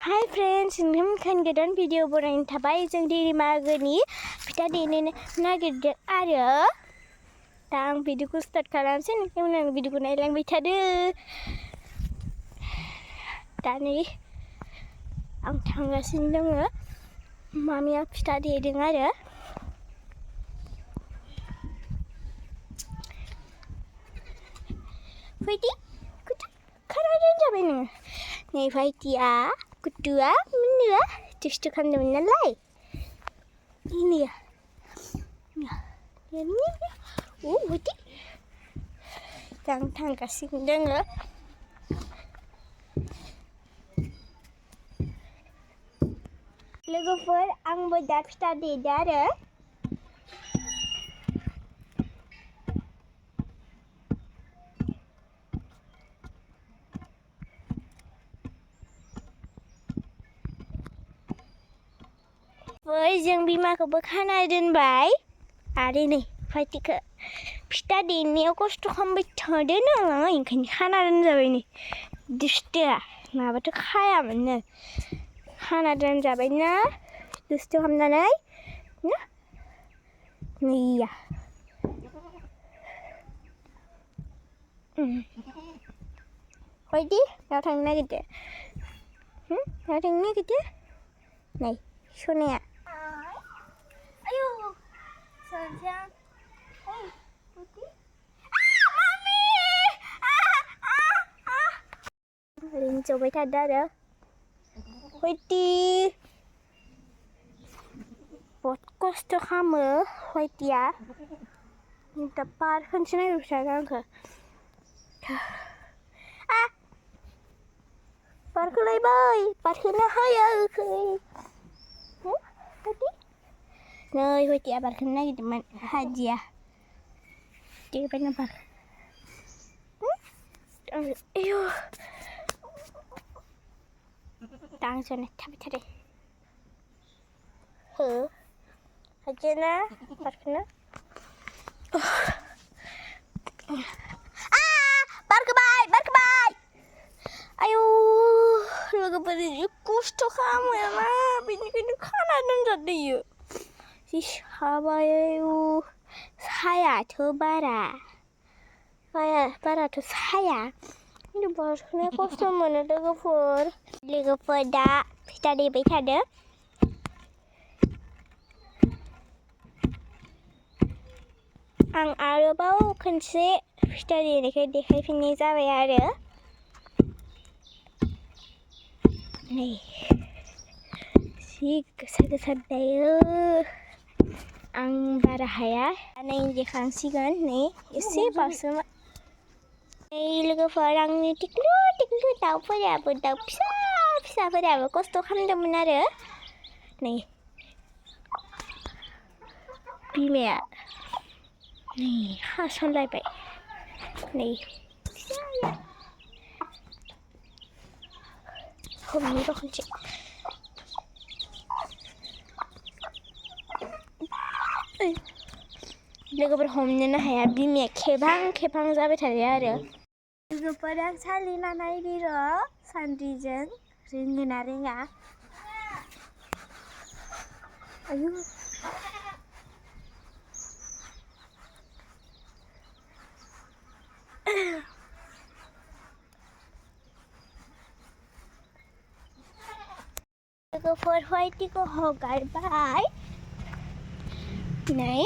Hi friends, nोंथांमोनखौ गोदान video बनायनो थाबाय जों देरि मागोनि फिथा देनो नागिरदों आरो दा आं भिडिअखौ स्टार्ट खालामसै नोंथांमोना भिडिअखौ नायलांबाय थादो। दा नै आं थांगासिनो दङ मामिया फिथा देदों आरो फैदि कुटु खानानै जाबाय नोङो नै फाइटिया कुटुआ मिनुआ दुस्थु खालामदोंमोन नालाय मिनुआ फाइटि दा आं थांगासिनो दङ लोगोफोर आंबो दा फिथा देदो आरो जों बिमाखौबो खाना दोनबाय आरो नै फाइटिखौ फिथा देनायाव खस्थ' खालामबाय थादों नालाय ओंखायनो खाना दोनजाबाय नै दुस्थुआ नङाबाथ' खायामोननो खाना दोनजाबाय ना दुस्थु खालामनानै ना नैया फाइटि मायाव थांनो नागिरदो मायाव थांनो नागिरदो नै Sonia. Ayo. Sayang. Hey, Putih. Mami. Ring coba tada ada. Putih. Podcast tu kamu, Putih ya. Minta parfum sini bisa kan ke? Parfum lagi boy. Parfum nak haya ke? Nơi hồi chị bạn khinh này thì mình hai gì à chị bên nào bạn yêu đang cho này thắp thắp đi hử hai chị na bạn khinh á bạn cái bài ayo lagu beri kusto kamu ya ma bini kini kana dan jadi Hawaii saya tu bara tu saya ini barunya kosong mana legapur dah kita di beca ada ang arabau kense kita di dekai finish abe ada nih si kesat daya ang barahaya ana injekan sigan nih isi pasal nih logo orang ni tiklu tahu pada apa tahu bisa pada apa kosto kan dah benar nih bimea nih hasil lagi nih hôm đó không chịu लोगोफोर हमनोनो हाया बिमाया खेबां जाबाय थायो आरो लोगोफोर आं सालिना नायनि र' सान्द्रिजों रोङोना रोङा आयु लोगोफोर फाइटिखौ हगारबाय नै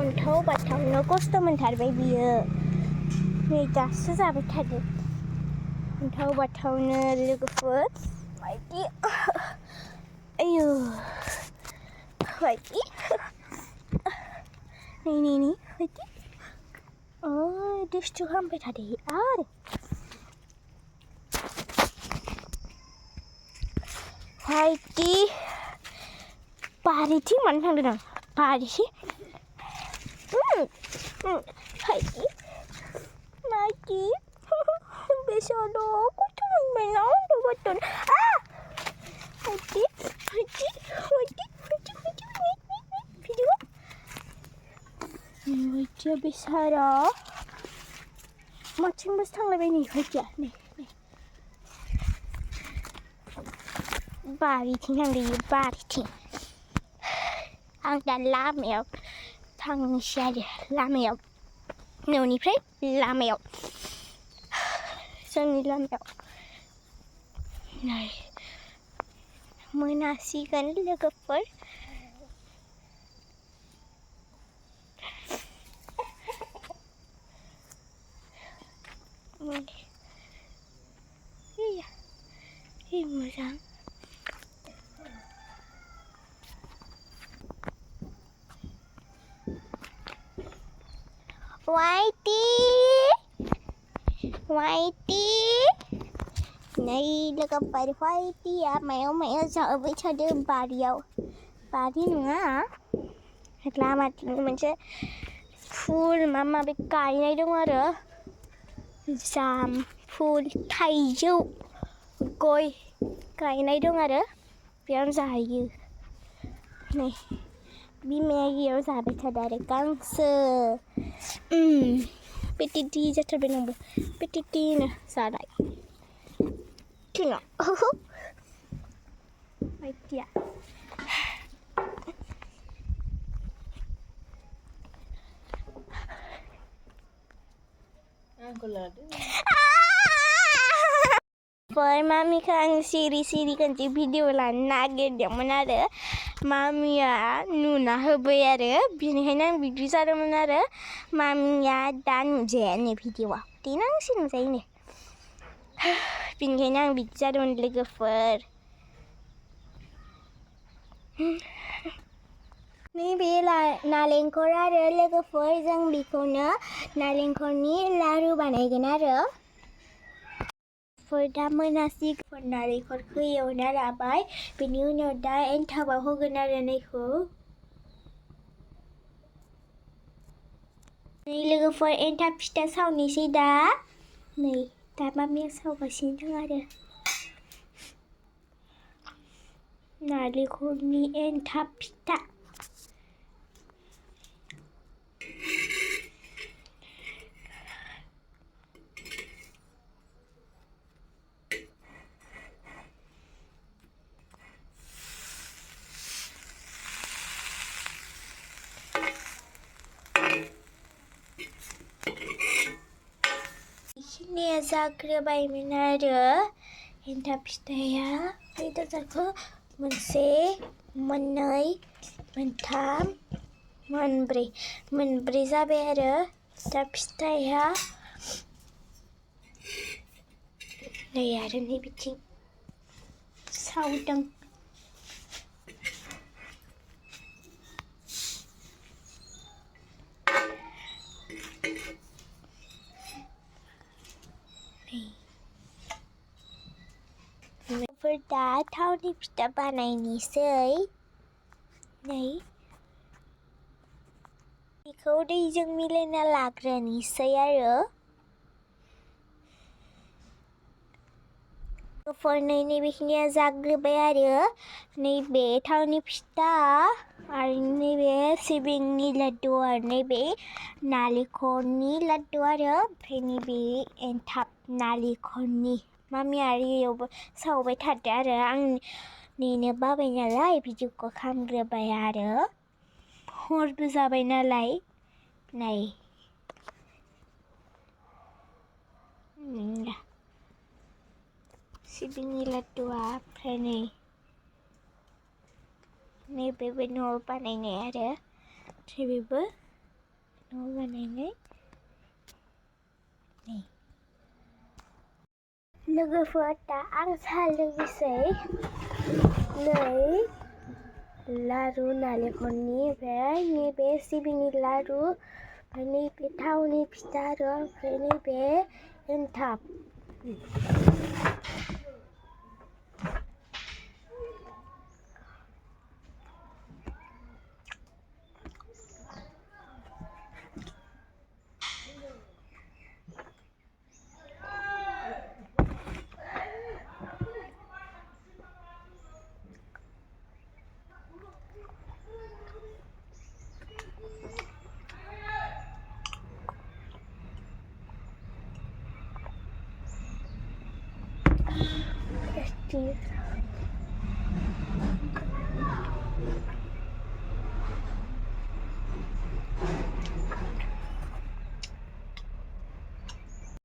अन्थाव बाथावनो खस्थ' मोनथारबाय बियो नै दासो जाबाय थादों अन्थाव बाथावनो लोगोफोर फाइटि आयु फाइटि नै फाइटि दुस्थु खालामबाय थादों आरो फाइटि पारिथिं मानो थांदों आं पारिसि फाइटि माइटि बेसोरो खस्थ' मोनबाय ना बेबायदिनो फाइटि भिडिअ फाइटिया बेसारा माथिंबोसो थांलायबाय नै फाइटिया नै बारिथिं थांदोयो बारिथिं आं दा लामायाव थांनोसै आरो लामायाव न'निफ्राय लामायाव जोंनि लामायाव नै मोनासिगोन लोगोफोर मोजां वाइटी नै लोगोफोर वाइटीया मायाव जाबाय थादों बारियाव बारि नङा लामाथिं मोनसे फुल माबा माबि गायनाय दं आरो जाम फुल थाइजौ गय गायनाय दं आरो बेयाव जाहैयो नै बिमाया इयाव जाबाय थादों आरो गांसो पेटिटि जाथारबाय नंबो पेटिटिनो जानाय थिङा बायदिया मामिखौ आं सिरि खनसे भिडिअ लानो नागिरदोंमोन आरो मामिया नुना होबाय आरो बेनिखायनो आं बिदि जादोंमोन आरो मामिया दा नुजायानो भिडिअआव देनांसो नुजायोनो बेनिखायनो आं बिदि जादोंमोन लोगोफोर नैबे नालेंखर आरो लोगोफोर जों बेखौनो नालेंखरनि लारु बानायगोन आरो दा मोनासिगोन नालेंखरखौ एवना लाबाय बेनि उनाव दा एन्थाबाव होगोन आरो नैखौ नै लोगोफोर एन्थाब फिथा सावनोसै दा नै दा मामिया सावगासिनो दं आरो नालेंखरनि एन्थाब फिथा बेखिनिया जाग्रोबायमोन आरो एन्थाब फिथाया बेदरखौ मोनसे मोननै मोनथाम मोनब्रै जाबाय आरो एन्थाब फिथाया नै आरो नै बिथिं सावदों दा थावनि फिथा बानायनोसै नै बेखौ दैजों मिलायना लाग्रोनोसै आरो नैबेखिनिया जाग्रोबाय आरो नैबे थावनि फिथा आरो नैबे सिबिंनि लाड्डु आरो नैबे नालेंखरनि लाड्डु आरो ओमफ्राय नैबे एन्थाब नालेंखरनि मामि आरो इयावबो सावबाय थादों आरो आं नेनो बाबाय नालाय भिडिअखौ खालामग्रोबाय आरो हरबो जाबाय नालाय नै सिबिंनि लाड्डुआ ओमफ्राय नैबेबो न'आव बानायनाय आरो ओमफ्राय बेबो न'आव बानायनाय नै लोगोफोर दा आं साहा लोंनोसै नै लारु नालेंखरनि ओमफ्राय नैबे सिबिंनि लारु ओमफ्राय नैबे थावनि फिथा आरो ओमफ्राय नैबे एन्थाब